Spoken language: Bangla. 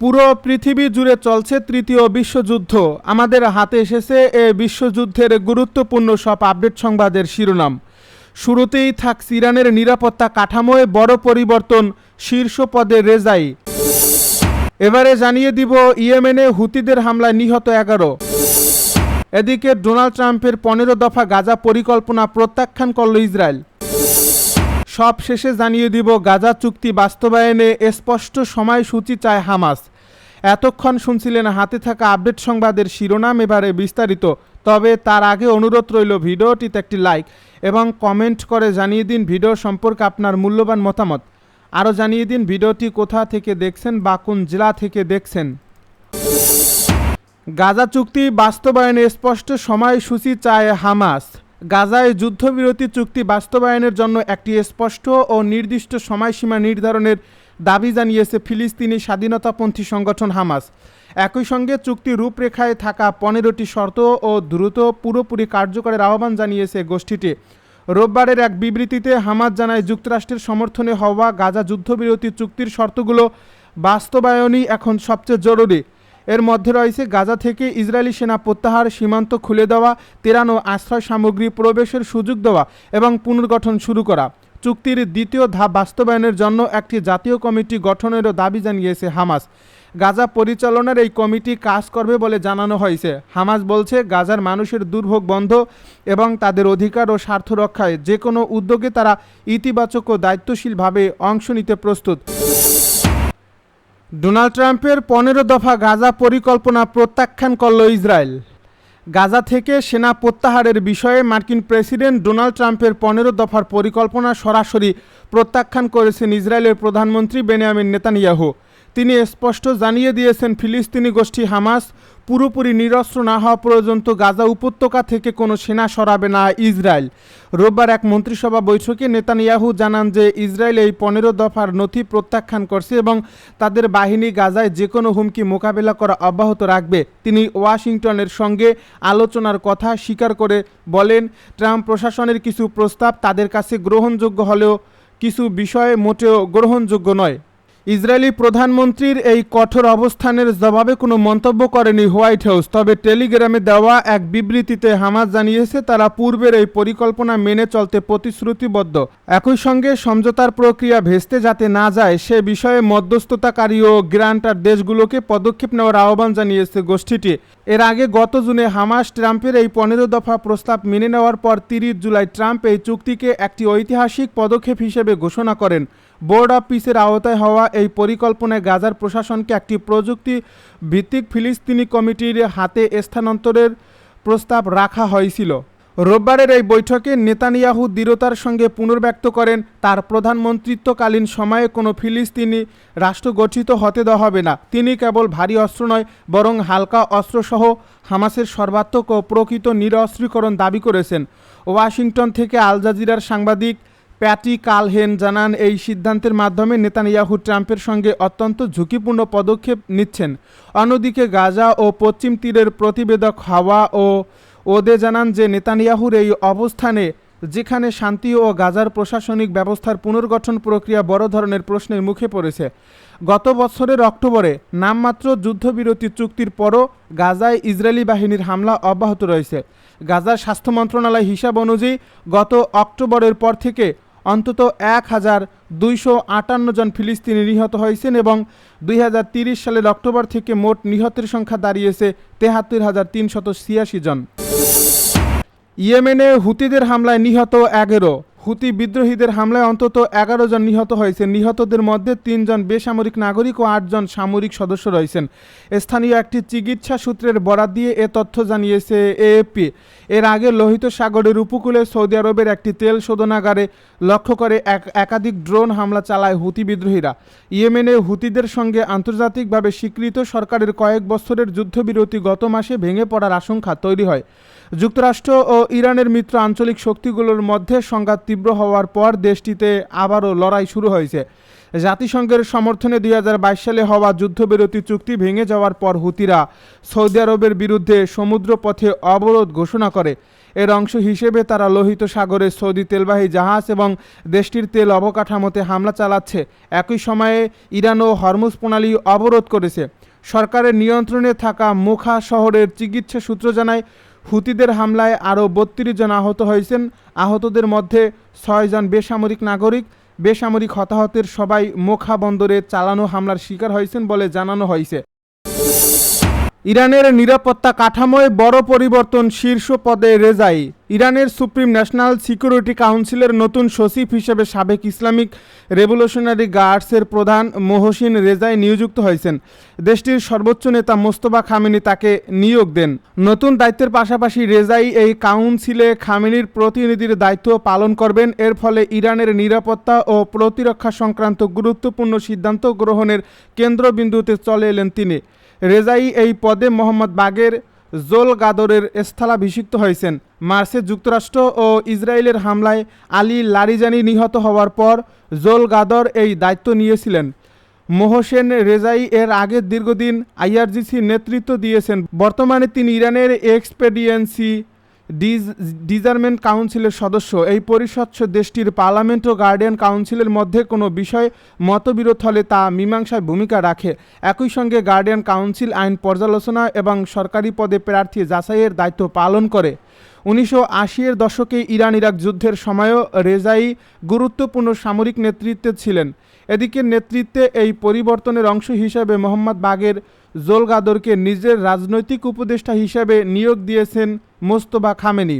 পুরো পৃথিবী জুড়ে চলছে তৃতীয় বিশ্বযুদ্ধ। আমাদের হাতে এসেছে এ বিশ্বযুদ্ধের গুরুত্বপূর্ণ সব আপডেট সংবাদের শিরোনাম। শুরুতেই থাকছে ইরানের নিরাপত্তা কাঠামোয় বড় পরিবর্তন, শীর্ষ পদে রেজাই। এবারে জানিয়ে দিব ইয়েমেনে হুতিদের হামলায় নিহত 11। এদিকে ডোনাল্ড ট্রাম্পের 15 দফা গাজা পরিকল্পনা প্রত্যাখ্যান করল ইসরায়েল। সব শেষে জানিয়ে দিব গাজা চুক্তি বাস্তবায়নে স্পষ্ট সময়সূচি চায় হামাস। এতক্ষণ শুনছিলেন হাতে থাকা আপডেট সংবাদের শিরোনাম, এবারে বিস্তারিত। তবে তার আগে অনুরোধ রইল ভিডিওটিতে একটি লাইক এবং কমেন্ট করে জানিয়ে দিন ভিডিও সম্পর্কে আপনার মূল্যবান মতামত। আরও জানিয়ে দিন ভিডিওটি কোথা থেকে দেখছেন বা কোন জেলা থেকে দেখছেন। গাজা চুক্তি বাস্তবায়নে স্পষ্ট সময়সূচি চায় হামাস। গাজায় যুদ্ধবিরতি চুক্তি বাস্তবায়নের জন্য একটি স্পষ্ট ও নির্দিষ্ট সময়সীমা নির্ধারণের দাবি জানিয়েছে ফিলিস্তিনি স্বাধীনতাপন্থী সংগঠন হামাস। একই সঙ্গে চুক্তি রূপরেখায় থাকা 15টি শর্ত ও দ্রুত পুরোপুরি কার্যকরের আহ্বান জানিয়েছে গোষ্ঠীটি। রোববারের এক বিবৃতিতে হামাস জানায়, যুক্তরাষ্ট্রের সমর্থনে হওয়া গাজা যুদ্ধবিরতি চুক্তির শর্তগুলো বাস্তবায়নই এখন সবচেয়ে জরুরি। এর মধ্যে রয়েছে গাজা থেকে ইসরায়েলি সেনা প্রত্যাহার, সীমান্ত খুলে দেওয়া, তেরানো আশ্রয় সামগ্রী প্রবেশের সুযোগ দেওয়া এবং পুনর্গঠন শুরু করা। চুক্তির দ্বিতীয় ধাপ বাস্তবায়নের জন্য একটি জাতীয় কমিটি গঠনেরও দাবি জানিয়েছে হামাস। গাজা পরিচালনার এই কমিটি কাজ করবে বলে জানানো হয়েছে। হামাস বলছে, গাজার মানুষের দুর্ভোগ বন্ধ এবং তাদের অধিকার ও স্বার্থ রক্ষায় যে কোনো উদ্যোগে তারা ইতিবাচক ও দায়িত্বশীলভাবে অংশ নিতে প্রস্তুত। ডোনাল্ড ট্রাম্পের 15 দফা গাজা পরিকল্পনা প্রত্যাখ্যান করল ইসরায়েল। গাজা থেকে সেনা প্রত্যাহারের বিষয়ে মার্কিন প্রেসিডেন্ট ডোনাল্ড ট্রাম্পের 15 দফার পরিকল্পনা সরাসরি প্রত্যাখ্যান করেছেন ইসরায়েলের প্রধানমন্ত্রী বেনিয়ামিন নেতানিয়াহু। তিনি স্পষ্ট জানিয়ে দিয়েছেন, ফিলিস্তিনি গোষ্ঠী হামাস পুরোপুরি নিরস্ত্র না হওয়া পর্যন্ত গাজা উপত্যকা থেকে কোনো সেনা সরাবে না ইসরায়েল। রোববার এক মন্ত্রিসভা বৈঠকে নেতানিয়াহু জানান যে ইসরায়েল এই 15 দফার নথি প্রত্যাখ্যান করছে এবং তাদের বাহিনী গাজায় যে কোনো হুমকি মোকাবেলা করা অব্যাহত রাখবে। তিনি ওয়াশিংটনের সঙ্গে আলোচনার কথা স্বীকার করে বলেন, ট্রাম্প প্রশাসনের কিছু প্রস্তাব তাদের কাছে গ্রহণযোগ্য হলেও কিছু বিষয়ে মোটেও গ্রহণযোগ্য নয়। ইসরায়েলি প্রধানমন্ত্রীর এই কঠোর অবস্থানের জবাবে কোনো মন্তব্য করেনি হোয়াইট হাউস। তবে টেলিগ্রামে দেওয়া এক বিবৃতিতে হামাস জানিয়েছে, তারা পূর্বের এই পরিকল্পনা মেনে চলতে প্রতিশ্রুতিবদ্ধ। একই সঙ্গে সমঝোতার প্রক্রিয়া ভেস্তে যাতে না যায় সে বিষয়ে মধ্যস্থতাকারী ও গ্রান্টার দেশগুলোকে পদক্ষেপ নেওয়ার আহ্বান জানিয়েছে গোষ্ঠীটি। এর আগে গত জুনে হামাস ট্রাম্পের এই 15 দফা প্রস্তাব মেনে নেওয়ার পর 30 জুলাই ট্রাম্প এই চুক্তিকে একটি ঐতিহাসিক পদক্ষেপ হিসেবে ঘোষণা করেন। বোর্ড অব পিসের আওতায় হওয়া এই পরিকল্পনায় গাজার প্রশাসনকে একটি প্রযুক্তি ভিত্তিক ফিলিস্তিনি কমিটির হাতে স্থানান্তরের প্রস্তাব রাখা হয়েছিল। রোববারের এই বৈঠকে নেতানিয়াহু দৃঢ়তার সঙ্গে পুনর্ব্যক্ত করেন, তার প্রধানমন্ত্রিত্বকালীন সময়ে কোনো ফিলিস্তিনি রাষ্ট্র গঠিত হতে দেওয়া হবে না। তিনি কেবল ভারী অস্ত্র নয়, বরং হালকা অস্ত্রসহ হামাসের সর্বাত্মক ও প্রকৃত নিরস্ত্রীকরণ দাবি করেছেন। ওয়াশিংটন থেকে আল জাজিরার সাংবাদিক প্যাটি কালহেন জানান, এই সিদ্ধান্তের মাধ্যমে নেতানিয়াহু ট্রাম্পের সঙ্গে অত্যন্ত ঝুঁকিপূর্ণ পদক্ষেপ নিচ্ছেন। অন্যদিকে গাজা ও পশ্চিম তীরের প্রতিবেদক হাওয়া ও ওদে জানান যে নেতানিয়াহুর এই অবস্থানে, যেখানে শান্তি ও গাজার প্রশাসনিক ব্যবস্থার পুনর্গঠন প্রক্রিয়া বড় ধরনের প্রশ্নের মুখে পড়েছে। গত বছরের অক্টোবরে নামমাত্র যুদ্ধবিরতি চুক্তির পরও গাজায় ইসরায়েলি বাহিনীর হামলা অব্যাহত রয়েছে। গাজার স্বাস্থ্য মন্ত্রণালয় হিসাব অনুযায়ী গত অক্টোবরের পর থেকে অন্তত 1258 জন ফিলিস্তিনি নিহত হয়েছেন এবং 2030 সালের অক্টোবর থেকে মোট নিহতের সংখ্যা দাঁড়িয়েছে 73,386 জন। ইয়েমেনে হুতিদের হামলায় নিহত 11। হুতি বিদ্রোহীদের হামলায় অন্তত 11 জন নিহত হয়েছে। নিহতদের মধ্যে 3 জন বেসামরিক নাগরিক ও 8 জন সামরিক সদস্য রয়েছেন। স্থানীয় একটি চিকিৎসা সূত্রের বরাত দিয়ে এ তথ্য জানিয়েছে এএফপি। এর আগে লোহিত সাগরের উপকূলে সৌদি আরবের একটি তেল শোধনাগারে লক্ষ্য করে একাধিক ড্রোন হামলা চালায় হুতি বিদ্রোহীরা। ইয়েমেনে হুতিদের সঙ্গে আন্তর্জাতিকভাবে স্বীকৃত সরকারের কয়েক বছরের যুদ্ধবিরতি গত মাসে ভেঙে পড়ার আশঙ্কা তৈরি হয়। যুক্তরাষ্ট্র ও ইরানের মিত্র আঞ্চলিক শক্তিগুলোর মধ্যে সংঘাত তীব্র হওয়ার পর দেশটিতে আবারও লড়াই শুরু হয়েছে। জাতিসংঘের সমর্থনে 2022 সালে হওয়া যুদ্ধবিরতি চুক্তি ভেঙে যাওয়ার পর হুতিরা সৌদি আরবের বিরুদ্ধে সমুদ্রপথে অবরোধ ঘোষণা করে। এর অংশ হিসেবে তারা লোহিত সাগরে সৌদি তেলবাহী জাহাজ এবং দেশটির তেল অবকাঠামোতে হামলা চালাচ্ছে। একই সময়ে ইরানও হরমুজ প্রণালী অবরোধ করেছে। সরকারের নিয়ন্ত্রণে থাকা মুখা শহরের চিকিৎসা সূত্র জানায়, হুতিদের হামলায় আরও 32 জন আহত হয়েছেন। আহতদের মধ্যে 6 জন বেসামরিক নাগরিক। বেসামরিক হতাহতের সবাই মোখা বন্দরে চালানো হামলার শিকার হয়েছেন বলে জানানো হয়েছে। ইরানের নিরাপত্তা কাঠামোয় বড় পরিবর্তন, শীর্ষ পদে রেজাই। ইরানের সুপ্রিম ন্যাশনাল সিকিউরিটি কাউন্সিলের নতুন সচিব হিসেবে সাবেক ইসলামিক রেভলিউশনারি গার্ডসের প্রধান মোহসিন রেজাই নিযুক্ত হয়েছেন। দেশটির সর্বোচ্চ নেতা মোস্তফা খামেনি তাকে নিয়োগ দেন। নতুন দায়িত্বের পাশাপাশি রেজাই এই কাউন্সিলে খামেনির প্রতিনিধির দায়িত্ব পালন করবেন। এর ফলে ইরানের নিরাপত্তা ও প্রতিরক্ষা সংক্রান্ত গুরুত্বপূর্ণ সিদ্ধান্ত গ্রহণের কেন্দ্রবিন্দুতে চলে এলেন তিনি। রেজাই এই পদে মোহাম্মদ বাগের জোল গাদরের স্থলাভিষিক্ত হয়েছেন। মার্চে যুক্তরাষ্ট্র ও ইসরায়েলের হামলায় আলী লারিজানি নিহত হওয়ার পর জোল গাদর এই দায়িত্ব নিয়েছিলেন। মোহসেন রেজাই এর আগে দীর্ঘদিন আইআরজিসি নেতৃত্ব দিয়েছেন। বর্তমানে তিনি ইরানের এক্সপেডিয়েন্সি ডিজারমেন্ট কাউন্সিলের সদস্য। এই পরিষদ দেশটির পার্লামেন্ট ও গার্ডিয়ান কাউন্সিলের মধ্যে কোনো বিষয় মতবিরোধ হলে তা মীমাংসায় ভূমিকা রাখে। একই সঙ্গে গার্ডিয়ান কাউন্সিল আইন পর্যালোচনা এবং সরকারি পদে প্রার্থী যাচাইয়ের দায়িত্ব পালন করে। 1980-এর দশকে ইরান ইরাক যুদ্ধের সময়ও রেজাই গুরুত্বপূর্ণ সামরিক নেতৃত্বে ছিলেন। এদিকে নেতৃত্বে এই পরিবর্তনের অংশ হিসেবে মোহাম্মদ বাগের জোল গাদরকে নিজের রাজনৈতিক উপদেষ্টা হিসেবে নিয়োগ দিয়েছেন মোস্তফা খামেনি।